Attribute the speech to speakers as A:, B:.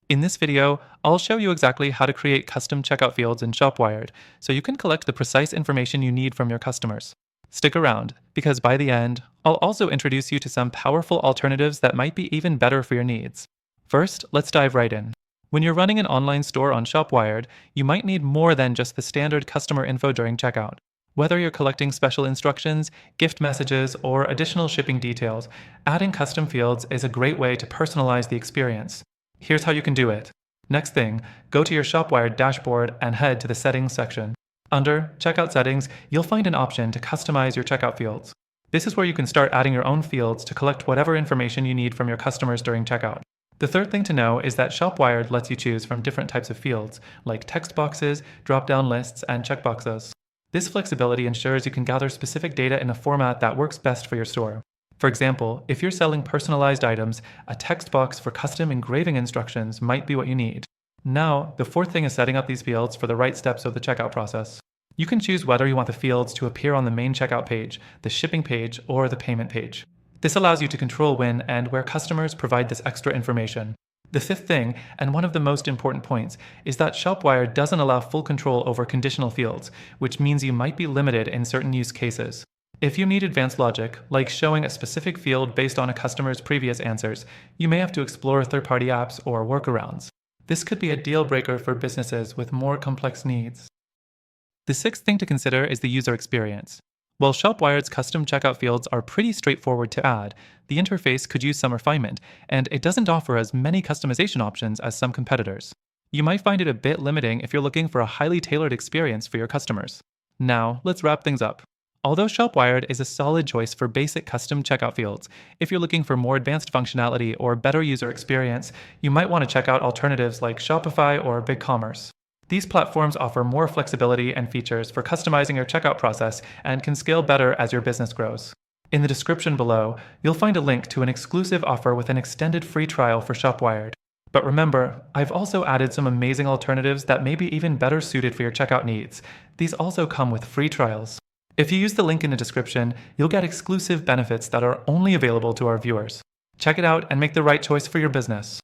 A: In this video, I'll show you exactly how to create custom checkout fields in ShopWired so you can collect the precise information you need from your customers. Stick around, because by the end, I'll also introduce you to some powerful alternatives that might be even better for your needs. First, let's dive right in. When you're running an online store on ShopWired, you might need more than just the standard customer info during checkout. Whether you're collecting special instructions, gift messages, or additional shipping details, adding custom fields is a great way to personalize the experience. Here's how you can do it. Next thing, go to your ShopWired dashboard and head to the Settings section. Under Checkout Settings, you'll find an option to customize your checkout fields. This is where you can start adding your own fields to collect whatever information you need from your customers during checkout. The third thing to know is that ShopWired lets you choose from different types of fields, like text boxes, drop-down lists, and checkboxes. This flexibility ensures you can gather specific data in a format that works best for your store. For example, if you're selling personalized items, a text box for custom engraving instructions might be what you need. Now, the fourth thing is setting up these fields for the right steps of the checkout process. You can choose whether you want the fields to appear on the main checkout page, the shipping page, or the payment page. This allows you to control when and where customers provide this extra information. The fifth thing, and one of the most important points, is that ShopWire doesn't allow full control over conditional fields, which means you might be limited in certain use cases. If you need advanced logic, like showing a specific field based on a customer's previous answers, you may have to explore third-party apps or workarounds. This could be a deal breaker for businesses with more complex needs. The sixth thing to consider is the user experience. While ShopWired's custom checkout fields are pretty straightforward to add, the interface could use some refinement, and it doesn't offer as many customization options as some competitors. You might find it a bit limiting if you're looking for a highly tailored experience for your customers. Now, let's wrap things up. Although ShopWired is a solid choice for basic custom checkout fields, if you're looking for more advanced functionality or better user experience, you might want to check out alternatives like Shopify or BigCommerce. These platforms offer more flexibility and features for customizing your checkout process and can scale better as your business grows. In the description below, you'll find a link to an exclusive offer with an extended free trial for ShopWired. But remember, I've also added some amazing alternatives that may be even better suited for your checkout needs. These also come with free trials. If you use the link in the description, you'll get exclusive benefits that are only available to our viewers. Check it out and make the right choice for your business.